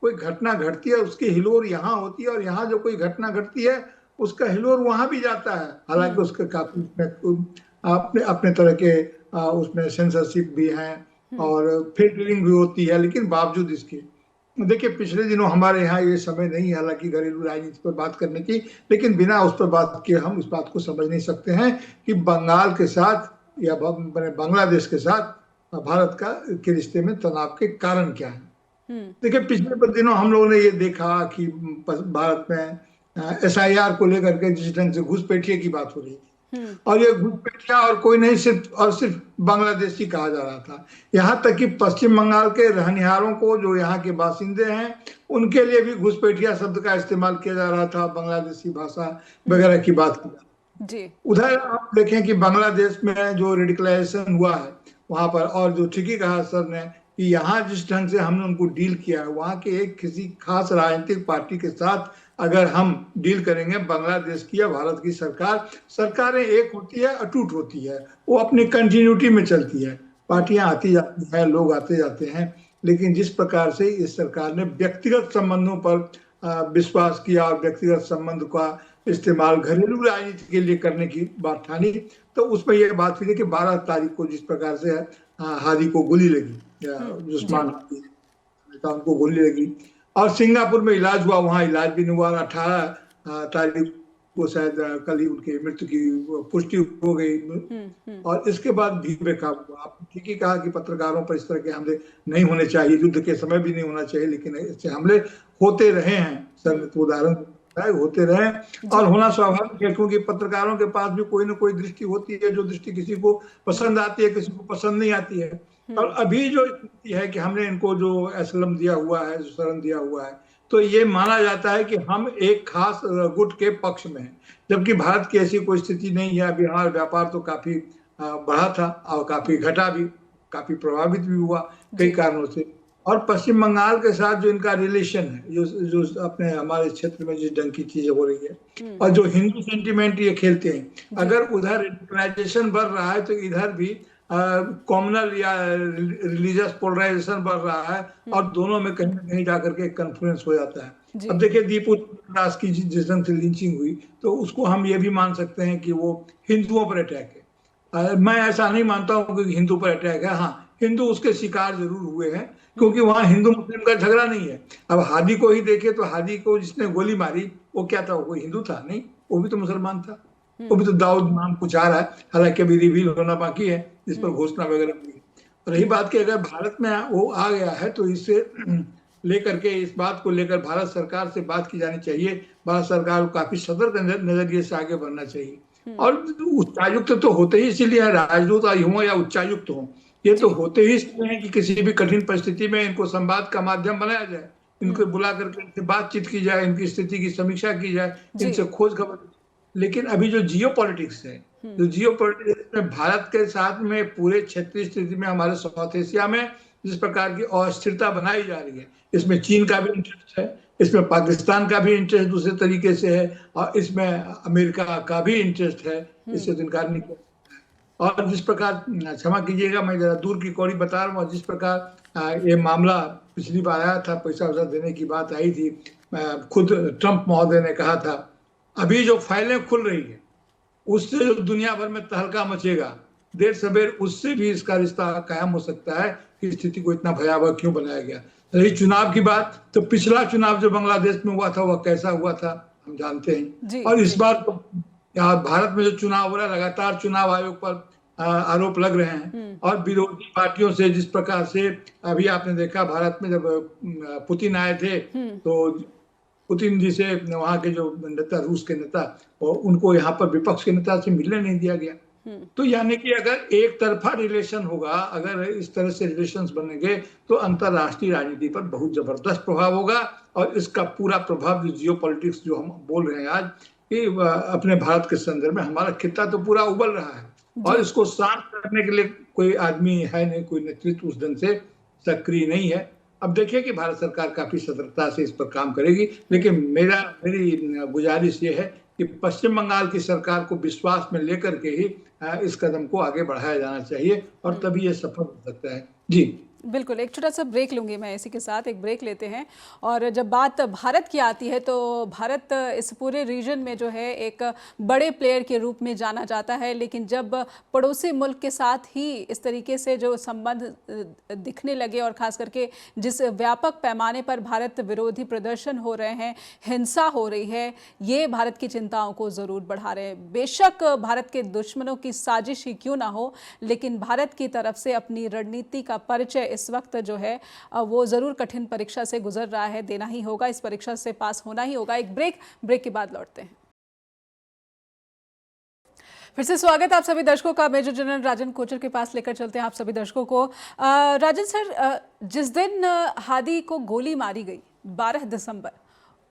कोई घटना घटती है उसकी हिलोर यहाँ होती है, और यहाँ जो कोई घटना घटती है उसका हिलोर वहां भी जाता है। हालांकि उसके काफी अपने अपने तरह के उसमें सेंसरशिप भी है और फिल्टरिंग भी होती है, लेकिन बावजूद इसके, देखिए, पिछले दिनों हमारे यहाँ ये समय नहीं है हालांकि घरेलू राजनीति पर बात करने की, लेकिन बिना उस पर बात किए हम इस बात को समझ नहीं सकते हैं कि बंगाल के साथ या बांग्लादेश के साथ भारत के रिश्ते में तनाव के कारण क्या है। देखिए, पिछले दिनों हम लोगों ने ये देखा कि भारत में SIR को लेकर के जिस ढंग से घुसपैठिए की बात हो रही थी, और ये घुसपैठिया और कोई नहीं, सिर्फ बांग्लादेशी कहा जा रहा था। यहाँ तक कि पश्चिम बंगाल के रहनिहारों को, जो यहाँ के बासिंदे हैं, उनके लिए भी घुसपैठिया शब्द का इस्तेमाल किया जा रहा था, बांग्लादेशी भाषा वगैरह की बात की। उधर आप देखें कि बांग्लादेश में जो रेडिकलाइजेशन हुआ है वहां पर, और जो ठीक ही कहा सर ने कि यहाँ जिस ढंग से हमने उनको डील किया है, वहाँ के एक किसी खास राजनीतिक पार्टी के साथ अगर हम डील करेंगे, बांग्लादेश की या भारत की सरकारें एक होती है, अटूट होती है, वो अपनी कंटिन्यूटी में चलती है। पार्टियां आती जाती हैं, लोग आते जाते हैं, लेकिन जिस प्रकार से इस सरकार ने व्यक्तिगत संबंधों पर विश्वास किया और व्यक्तिगत संबंध का इस्तेमाल घरेलू राजनीति के लिए करने की बात ठानी, तो उसमें यह बात हुई कि 12 तारीख को जिस प्रकार से हादी को गोली लगी, उस्मान हादी नेता, उनको गोली लगी, और सिंगापुर में इलाज हुआ, वहाँ इलाज भी नहीं हुआ। 18 तारीख वो शायद कल ही उनकी मृत्यु की पुष्टि हो गई। और इसके बाद भी बेकाबू हुआ। आपने ठीक ही कहा कि पत्रकारों पर इस तरह के हमले नहीं होने चाहिए, युद्ध के समय भी नहीं होना चाहिए, लेकिन ऐसे हमले होते रहे हैं। सर ने तो उदाहरण बताया, होते रहे और होना स्वाभाविक है, क्योंकि पत्रकारों के पास भी कोई ना कोई दृष्टि होती है, जो दृष्टि किसी को पसंद आती है, किसी को पसंद नहीं आती है। और अभी जो स्थिति है कि हमने इनको जो असलम दिया हुआ है, जो शरण दिया हुआ है, तो ये माना जाता है कि हम एक खास गुट के पक्ष में हैं, जबकि भारत की ऐसी कोई स्थिति नहीं है। अभी हमारा व्यापार तो काफी बढ़ा था और काफी घटा भी, काफी प्रभावित भी हुआ कई कारणों से। और पश्चिम बंगाल के साथ जो इनका रिलेशन है, जो अपने हमारे क्षेत्र में जिस ढंग की चीजें हो रही है, और जो हिंदू सेंटिमेंट ये खेलते हैं, अगर उधर रेडिकलाइजेशन बढ़ रहा है तो इधर भी कॉमनल या रिलीजियस पोलराइजेशन बढ़ रहा है, और दोनों में कहीं ना कहीं जाकर के कन्फ्लुएंस हो जाता है। अब देखिए दीपू दास की जिस ढंग से लिंचिंग हुई, तो उसको हम ये भी मान सकते हैं कि वो हिंदुओं पर अटैक है। मैं ऐसा नहीं मानता हूँ कि हिंदू पर अटैक है। हाँ, हिंदू उसके शिकार जरूर हुए हैं, क्योंकि वहां हिंदू मुस्लिम का झगड़ा नहीं है। अब हादी को ही देखे तो हादी को जिसने गोली मारी वो क्या था? वो कोई हिंदू था? नहीं, वो भी तो मुसलमान था। वो भी तो दाऊद नाम कुछ आ रहा है, हालांकि अभी रिवील होना बाकी है, इस पर घोषणा वगैरह हुई है। रही बात कि अगर भारत में वो आ गया है तो इससे लेकर के, इस बात को लेकर भारत सरकार से बात की जानी चाहिए। भारत सरकार को काफी सतर्क नजरिए से आगे बढ़ना चाहिए। और उच्चायुक्त तो होते ही इसीलिए है, राजदूत हो या उच्चायुक्त हो, ये तो होते ही इसलिए है कि किसी भी कठिन परिस्थिति में इनको संवाद का माध्यम बनाया जाए, इनको बुला करके इनसे बातचीत की जाए, इनकी स्थिति की समीक्षा की जाए, इनसे खोज खबर। लेकिन अभी जो जियो पॉलिटिक्स है, जो जियो पॉलिटिक्स में भारत के साथ में पूरे क्षेत्रीय स्थिति में, हमारे साउथ एशिया में जिस प्रकार की अस्थिरता बनाई जा रही है, इसमें चीन का भी इंटरेस्ट है, इसमें पाकिस्तान का भी इंटरेस्ट दूसरे तरीके से है, और इसमें अमेरिका का भी इंटरेस्ट है, इससे तो इनकार नहीं किया। और जिस प्रकार, क्षमा कीजिएगा मैं जरा दूर की कौड़ी बता रहा हूँ, जिस प्रकार ये मामला पिछली बार आया था, पैसा वैसा देने की बात आई थी, खुद ट्रंप महोदय ने कहा था, अभी जो फाइलें खुल रही है उससे जो दुनिया भर में तहलका मचेगा, देर सवेर उससे भी इसका रिश्ता कायम हो सकता है कि स्थिति को इतना भयावह क्यों बनाया गया। रही चुनाव की बात, तो पिछला चुनाव जो बांग्लादेश में हुआ था वह कैसा हुआ था हम जानते हैं। और इस बार तो यहाँ भारत में जो चुनाव हो रहा है, लगातार चुनाव आयोग पर आरोप लग रहे हैं, और विरोधी पार्टियों से जिस प्रकार से अभी आपने देखा, भारत में जब पुतिन आए थे तो पुतिन जी से वहां के जो नेता, रूस के नेता, उनको यहाँ पर विपक्ष के नेता से मिलने नहीं दिया गया। तो यानी कि अगर एक तरफा रिलेशन होगा, अगर इस तरह से रिलेशंस बनेंगे, तो अंतरराष्ट्रीय राजनीति पर बहुत जबरदस्त प्रभाव होगा। और इसका पूरा प्रभाव जो जियो पॉलिटिक्स जो हम बोल रहे हैं आज, कि अपने भारत के संदर्भ में हमारा खित्ता तो पूरा उबल रहा है, और इसको शांत करने के लिए कोई आदमी है नहीं, कोई नेतृत्व उस ढंग से सक्रिय नहीं है। अब देखिए कि भारत सरकार काफी सतर्कता से इस पर काम करेगी, लेकिन मेरी गुजारिश ये है कि पश्चिम बंगाल की सरकार को विश्वास में लेकर के ही इस कदम को आगे बढ़ाया जाना चाहिए, और तभी ये सफल हो सकता है। जी बिल्कुल, एक छोटा सा ब्रेक लूँगी मैं, इसी के साथ एक ब्रेक लेते हैं। और जब बात भारत की आती है तो भारत इस पूरे रीजन में जो है एक बड़े प्लेयर के रूप में जाना जाता है, लेकिन जब पड़ोसी मुल्क के साथ ही इस तरीके से जो संबंध दिखने लगे, और ख़ास करके जिस व्यापक पैमाने पर भारत विरोधी प्रदर्शन हो रहे हैं, हिंसा हो रही है, ये भारत की चिंताओं को ज़रूर बढ़ा रहे हैं। बेशक भारत के दुश्मनों की साजिश ही क्यों ना हो, लेकिन भारत की तरफ से अपनी रणनीति का परिचय इस वक्त जो है वो ज़रूर कठिन परीक्षा से गुजर रहा है, देना ही होगा, इस परीक्षा से पास होना ही होगा। एक ब्रेक के बाद लौटते हैं। फिर से स्वागत आप सभी दर्शकों का। मेजर जनरल राजन कोचर के पास लेकर चलते हैं आप सभी दर्शकों को। राजन सर, जिस दिन हादी को गोली मारी गई 12 दिसंबर,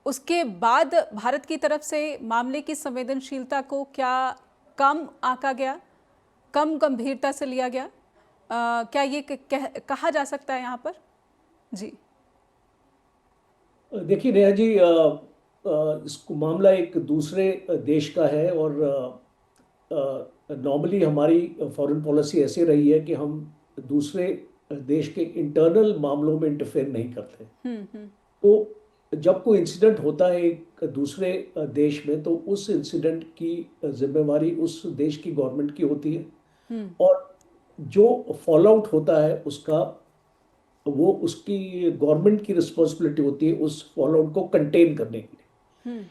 उसके बाद भारत की तरफ से मामले की संवेदनशीलता को क्या कम आंका गया, कम गंभीरता से लिया गया? क्या ये कहा जा सकता है यहाँ पर? जी देखिए नेहा जी, इसको मामला एक दूसरे देश का है, और नॉर्मली हमारी फॉरेन पॉलिसी ऐसे रही है कि हम दूसरे देश के इंटरनल मामलों में इंटरफेयर नहीं करते। तो जब कोई इंसिडेंट होता है एक दूसरे देश में, तो उस इंसिडेंट की जिम्मेवारी उस देश की गवर्नमेंट की होती है, और जो फॉल आउट होता है उसका, वो उसकी गवर्नमेंट की रिस्पॉन्सिबिलिटी होती है उस फॉल आउट को कंटेन करने के लिए।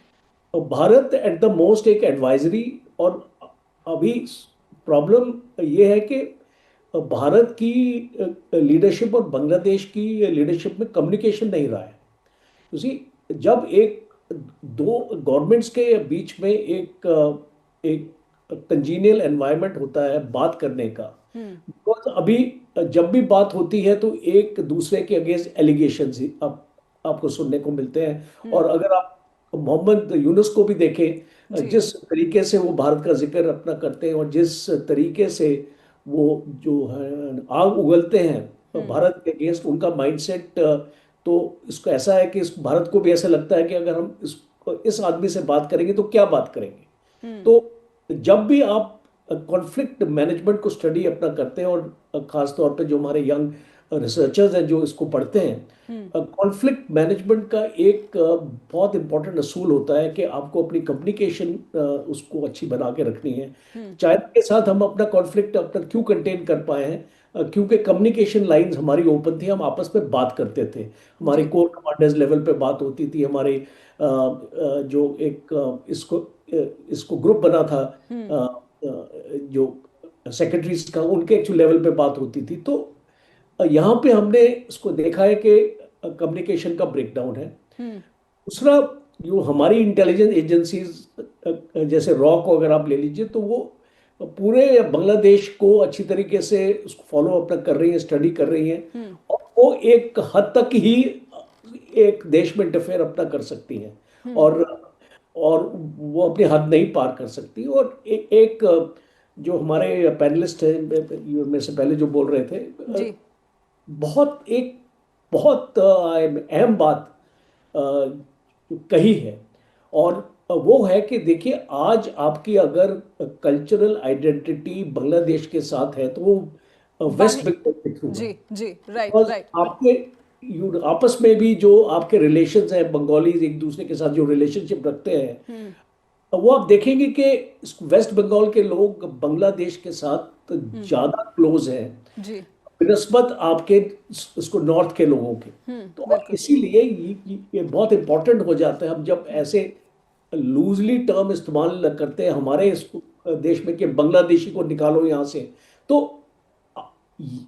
भारत एट द मोस्ट एक एडवाइजरी, और अभी प्रॉब्लम ये है कि भारत की लीडरशिप और बांग्लादेश की लीडरशिप में कम्युनिकेशन नहीं रहा है। जब एक दो गवर्नमेंट्स के बीच में एक कंजीनियल एनवायरनमेंट होता है बात करने का, बिकॉज अभी जब भी बात होती है तो एक दूसरे के अगेंस्ट एलिगेशन ही आपको सुनने को मिलते हैं। और अगर आप मोहम्मद यूनुस को भी देखें, जिस तरीके से वो भारत का जिक्र अपना करते हैं और जिस तरीके से वो जो है आग उगलते हैं भारत के अगेंस्ट, उनका माइंडसेट, तो इसको ऐसा है कि इस भारत को भी ऐसा लगता है कि अगर हम इस आदमी से बात करेंगे तो क्या बात करेंगे। तो जब भी आप कॉन्फ्लिक्ट मैनेजमेंट को स्टडी अपना करते हैं, और खास तौर पे जो हमारे यंग रिसर्चर्स हैं जो इसको पढ़ते हैं, कॉन्फ्लिक्ट मैनेजमेंट का एक बहुत इंपॉर्टेंट असूल होता है कि आपको अपनी कम्युनिकेशन उसको अच्छी बना के रखनी है। चाइना के साथ हम अपना कॉन्फ्लिक्ट अपना क्यों कंटेन कर पाए हैं, क्योंकि कम्युनिकेशन लाइंस हमारी ओपन थी, हम आपस में बात करते थे, हमारे कोर कमांडर्स लेवल पे बात होती थी, हमारे जो एक इसको ग्रुप बना था जो सेक्रेटरीज का, उनके एक्चुअल लेवल पे बात होती थी। तो यहाँ पे हमने इसको देखा है कि कम्युनिकेशन का ब्रेकडाउन है। दूसरा, जो हमारी इंटेलिजेंस एजेंसीज जैसे रॉ को अगर आप ले लीजिए, तो वो पूरे बांग्लादेश को अच्छी तरीके से उसको फॉलो अपना कर रही है, स्टडी कर रही है, और वो एक हद तक ही एक देश में इंटरफेयर अपना कर सकती हैं, और वो अपनी हद नहीं पार कर सकती। और एक जो हमारे पैनलिस्ट हैं मेरे से पहले जो बोल रहे थे, बहुत अहम बात कही है, और वो है कि देखिए, आज आपकी अगर कल्चरल आइडेंटिटी बांग्लादेश के साथ है तो वो वेस्ट बंगाल के थ्रू जी जी, राइट राइट। आपके आपस में भी जो आपके रिलेशंस हैं, बंगालीज एक दूसरे के साथ जो रिलेशनशिप रखते हैं, वो आप देखेंगे कि वेस्ट बंगाल के लोग बांग्लादेश के साथ ज्यादा क्लोज हैं बिनस्बत आपके इसको नॉर्थ के लोगों के। तो इसीलिए ये बहुत इंपॉर्टेंट हो जाता है हम जब ऐसे लूजली टर्म इस्तेमाल करते हैं हमारे देश में कि बांग्लादेशी को निकालो यहाँ से। तो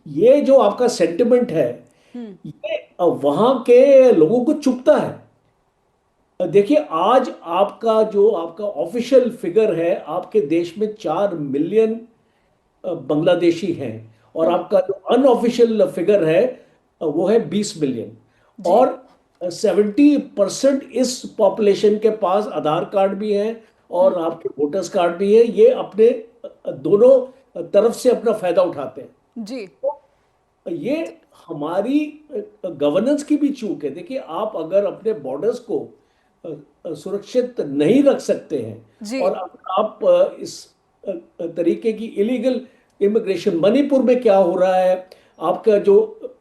ये जो आपका सेंटिमेंट है, ये वहां के लोगों को चुभता है। देखिए, आज आपका ऑफिशियल फिगर है, आपके देश में 4 मिलियन बांग्लादेशी हैं, और आपका जो अनऑफिशियल फिगर है वो है 20 मिलियन, और 70% इस पॉपुलेशन के पास आधार कार्ड भी है और आपके वोटर्स कार्ड भी है। ये अपने दोनों तरफ से अपना फायदा उठाते हैं जी। तो ये हमारी गवर्नेंस की भी चूक है। देखिए, आप अगर अपने बॉर्डर्स को सुरक्षित नहीं रख सकते हैं और आप इस तरीके की इलीगल इमिग्रेशन, मणिपुर में क्या हो रहा है, आपका जो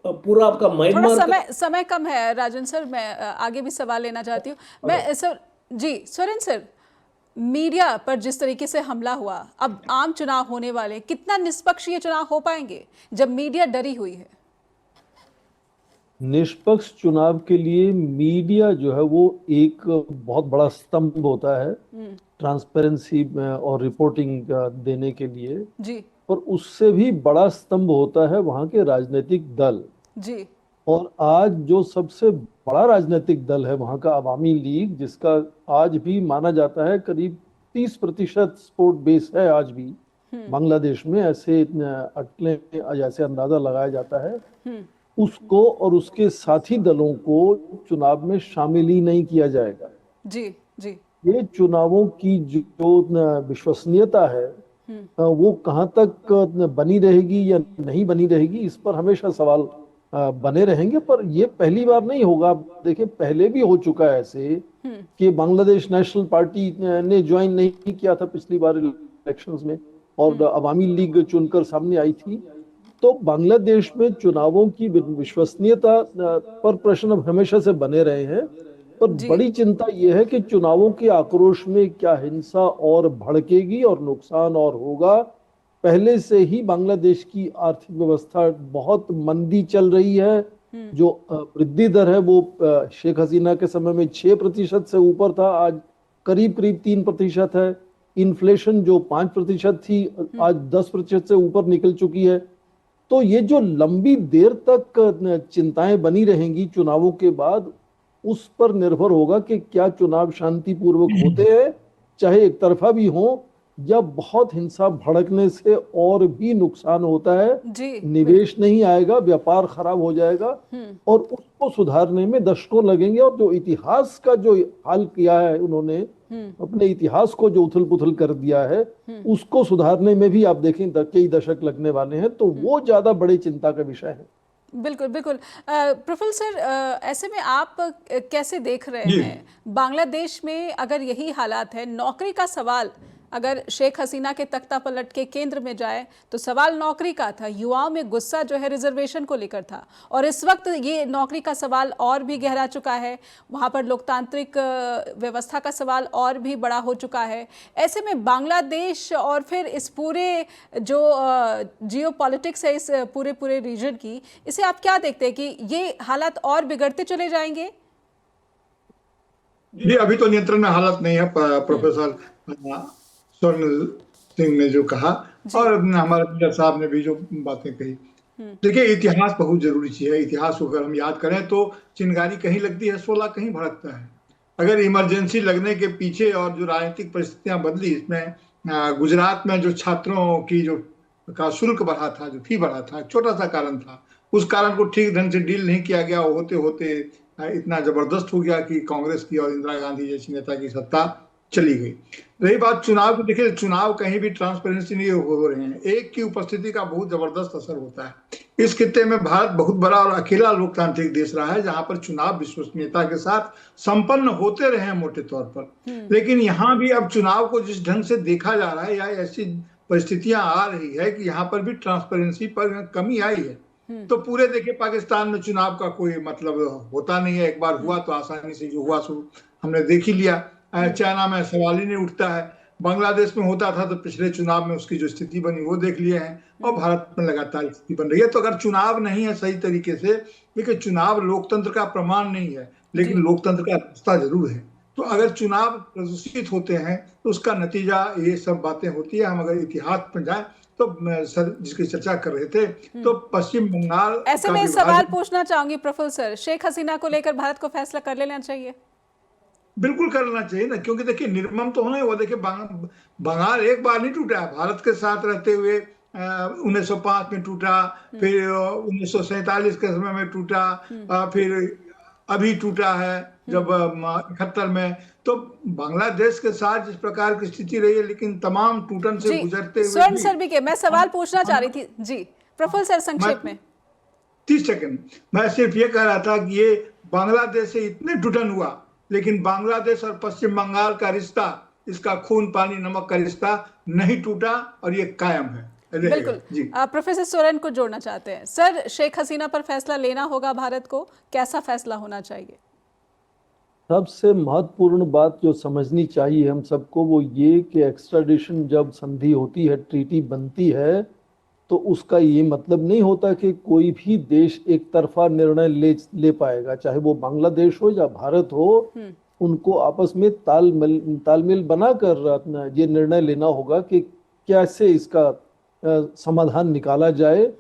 पूरा आपका म्यांमार, समय कम है राजन सर, मैं आगे भी सवाल लेना चाहती हूँ। मैं सर जी, सोरेन सर, मीडिया पर जिस तरीके से हमला हुआ, अब आम चुनाव होने वाले, कितना निष्पक्ष ये चुनाव हो पाएंगे जब मीडिया डरी हुई है? निष्पक्ष चुनाव के लिए मीडिया जो है वो एक बहुत बड़ा स्तंभ होता है ट्रांसपेरेंसी और रिपोर्टिंग देने के लिए जी। पर उससे भी बड़ा स्तंभ होता है वहां के राजनीतिक दल जी। और आज जो सबसे बड़ा राजनीतिक दल है वहां का अवामी लीग, जिसका आज भी माना जाता है करीब 30% सपोर्ट बेस है आज भी बांग्लादेश में, ऐसे अटले जैसे अंदाजा लगाया जाता है, उसको और उसके साथी दलों को चुनाव में शामिल ही नहीं किया जाएगा जी जी। ये चुनावों की जो विश्वसनीयता है वो कहां तक बनी रहेगी या नहीं बनी रहेगी, इस पर हमेशा सवाल बने रहेंगे। पर ये पहली बार नहीं होगा। देखिए, पहले भी हो चुका है ऐसे कि बांग्लादेश नेशनल पार्टी ने ज्वाइन नहीं किया था पिछली बार इलेक्शंस में, और अवामी लीग चुनकर सामने आई थी। तो बांग्लादेश में चुनावों की विश्वसनीयता पर प्रश्न हमेशा से बने रहे हैं। पर बड़ी चिंता यह है कि चुनावों के आक्रोश में क्या हिंसा और भड़केगी और नुकसान और होगा। पहले से ही बांग्लादेश की आर्थिक व्यवस्था बहुत मंदी चल रही है। जो वृद्धि दर है वो शेख हसीना के समय में 6% से ऊपर था, आज करीब करीब 3% है। इन्फ्लेशन जो 5% थी आज 10% से ऊपर निकल चुकी है। तो ये जो लंबी देर तक चिंताएं बनी रहेंगी चुनावों के बाद, उस पर निर्भर होगा कि क्या चुनाव शांतिपूर्वक होते हैं, चाहे एक तरफा भी हो, या बहुत हिंसा भड़कने से और भी नुकसान होता है, जी निवेश नहीं आएगा, व्यापार खराब हो जाएगा और उसको सुधारने में दशकों लगेंगे। और जो इतिहास का जो हाल किया है उन्होंने, अपने इतिहास को जो उथल पुथल कर दिया है, उसको सुधारने में भी आप देखें कई दशक लगने वाले हैं। तो वो ज्यादा बड़ी चिंता का विषय है। बिल्कुल बिल्कुल। प्रफुल्ल सर, ऐसे में आप कैसे देख रहे हैं बांग्लादेश में अगर यही हालात है, नौकरी का सवाल अगर शेख हसीना के तख्ता पलट के केंद्र में जाए तो सवाल नौकरी का था, युवाओं में गुस्सा जो है रिजर्वेशन को लेकर था, और इस वक्त ये नौकरी का सवाल और भी गहरा चुका है, वहाँ पर लोकतांत्रिक व्यवस्था का सवाल और भी बड़ा हो चुका है। ऐसे में बांग्लादेश और फिर इस पूरे जो जियो पॉलिटिक्स है इस पूरे रीजन की, इसे आप क्या देखते हैं कि ये हालात और बिगड़ते चले जाएंगे? जी, अभी तो नियंत्रण में हालत नहीं है। प्रोफेसर स्वर्ण सिंह ने जो कहा और हमारे मीडिया साहब ने भी जो बातें कही, देखिए इतिहास बहुत जरूरी चीज है। इतिहास को अगर हम याद करें तो चिंगारी कहीं लगती है, शोला कहीं भड़कता है। अगर इमरजेंसी लगने के पीछे और जो राजनीतिक परिस्थितियां बदली, इसमें गुजरात में जो छात्रों की जो का शुल्क बढ़ा था, जो फी बढ़ा था, छोटा सा कारण था, उस कारण को ठीक ढंग से डील नहीं किया गया। होते होते इतना जबरदस्त हो गया कि कांग्रेस की और इंदिरा गांधी जैसी नेता की सत्ता चली गई। रही बात चुनाव की, देखिए चुनाव कहीं भी ट्रांसपेरेंसी नहीं हो रहे हैं। एक की उपस्थिति का बहुत जबरदस्त असर होता है। इस खित्ते में भारत बहुत बड़ा और अकेला लोकतांत्रिक देश रहा है जहां पर चुनाव विश्वसनीयता के साथ संपन्न होते रहे हैं मोटे तौर पर। लेकिन यहाँ भी अब चुनाव को जिस ढंग से देखा जा रहा है, या ऐसी परिस्थितियां आ रही है कि यहाँ पर भी ट्रांसपेरेंसी पर कमी आई है। तो पूरे देखिए पाकिस्तान में चुनाव का कोई मतलब होता नहीं है। एक बार हुआ तो आसानी से जो हुआ सो हमने देख ही लिया। चाइना में सवाल ही नहीं उठता है। बांग्लादेश में होता था तो पिछले चुनाव में उसकी जो स्थिति बनी वो देख लिए हैं, और भारत में लगातार स्थिति बन रही है। तो अगर चुनाव नहीं है सही तरीके से, देखिए चुनाव लोकतंत्र का प्रमाण नहीं है, लेकिन लोकतंत्र का रास्ता जरूर है। तो अगर चुनाव प्रदूषित होते हैं तो उसका नतीजा ये सब बातें होती है। हम अगर इतिहास में जाए तो सर जिसकी चर्चा कर रहे थे, तो पश्चिम बंगाल ऐसे में सवाल पूछना चाहूंगी प्रफुल्ल सर, शेख हसीना को लेकर भारत को फैसला कर लेना चाहिए? बिल्कुल करना चाहिए ना, क्योंकि देखिए निर्मम तो होना ही हुआ। देखिए बंगाल एक बार नहीं टूटा, भारत के साथ रहते हुए 1905 में टूटा, फिर 1947 के समय में टूटा, फिर अभी टूटा है जब 71 में। तो बांग्लादेश के साथ जिस प्रकार की स्थिति रही है, लेकिन तमाम टूटन से गुजरते हुए स्वर्ण सर भी के मैं सवाल पूछना चाह रही थी जी। प्रफुल्ल सर संक्षेप में 30 सेकंड। मैं सिर्फ ये कह रहा था कि ये बांग्लादेश से इतने टूटन हुआ, लेकिन बांग्लादेश और पश्चिम बंगाल का रिश्ता, इसका खून पानी नमक का रिश्ता नहीं टूटा और ये कायम है। बिल्कुल। प्रोफेसर सोरेन को जोड़ना चाहते हैं सर, शेख हसीना पर फैसला लेना होगा भारत को, कैसा फैसला होना चाहिए? सबसे महत्वपूर्ण बात जो समझनी चाहिए हम सबको वो ये कि एक्स्ट्राडिशन जब संधि होती है, ट्रीटी बनती है, तो उसका ये मतलब नहीं होता कि कोई भी देश एक तरफा निर्णय ले पाएगा, चाहे वो बांग्लादेश हो या भारत हो। उनको आपस में तालमेल बनाकर ये निर्णय लेना होगा कि कैसे इसका समाधान निकाला जाए।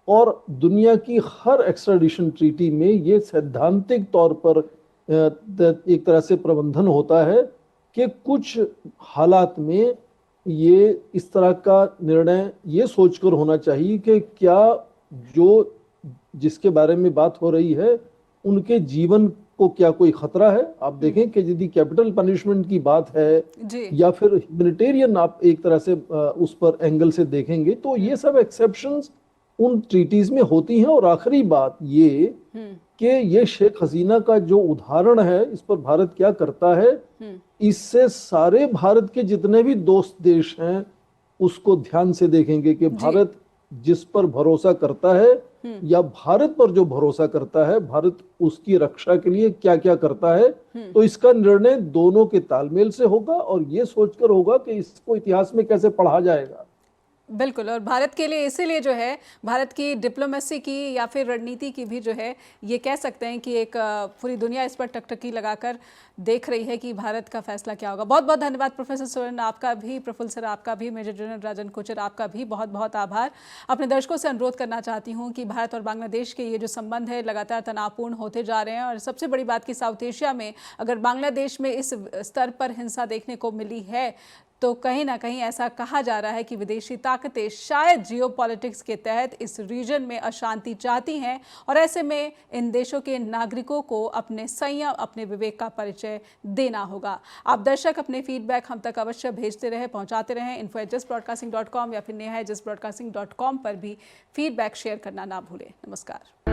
और दुनिया की हर एक्स्ट्राडिशन ट्रीटी में ये सैद्धांतिक तौर पर एक तरह से प्रबंधन होता है कि कुछ हालात में ये इस तरह का निर्णय ये सोचकर होना चाहिए कि क्या जो जिसके बारे में बात हो रही है उनके जीवन को क्या कोई खतरा है। आप देखें कि यदि कैपिटल पनिशमेंट की बात है या फिर ह्यूमैनिटेरियन आप एक तरह से उस पर एंगल से देखेंगे, तो ये सब एक्सेप्शंस उन ट्रीटीज में होती हैं। और आखिरी बात ये कि ये शेख हसीना का जो उदाहरण है, इस पर भारत क्या करता है, इससे सारे भारत के जितने भी दोस्त देश हैं उसको ध्यान से देखेंगे कि भारत जिस पर भरोसा करता है या भारत पर जो भरोसा करता है, भारत उसकी रक्षा के लिए क्या क्या करता है। तो इसका निर्णय दोनों के तालमेल से होगा और ये सोचकर होगा कि इसको इतिहास में कैसे पढ़ा जाएगा। बिल्कुल, और भारत के लिए इसीलिए जो है भारत की डिप्लोमेसी की या फिर रणनीति की भी जो है ये कह सकते हैं कि एक पूरी दुनिया इस पर टकटकी लगाकर देख रही है कि भारत का फैसला क्या होगा। बहुत बहुत धन्यवाद प्रोफेसर सोरेन, आपका भी, प्रफुल्ल सर आपका भी, मेजर जनरल राजन कोचर आपका भी बहुत बहुत आभार। अपने दर्शकों से अनुरोध करना चाहती हूँ कि भारत और बांग्लादेश के ये जो संबंध है लगातार तनावपूर्ण होते जा रहे हैं, और सबसे बड़ी बात कि साउथ एशिया में अगर बांग्लादेश में इस स्तर पर हिंसा देखने को मिली है तो कहीं ना कहीं ऐसा कहा जा रहा है कि विदेशी ताकतें शायद जियोपॉलिटिक्स के तहत इस रीजन में अशांति चाहती हैं, और ऐसे में इन देशों के नागरिकों को अपने संयम, अपने विवेक का परिचय देना होगा। आप दर्शक अपने फीडबैक हम तक अवश्य भेजते रहे, पहुंचाते रहें। info@justbroadcasting.com या फिर neha@justbroadcasting.com पर भी फीडबैक शेयर करना ना भूलें। नमस्कार।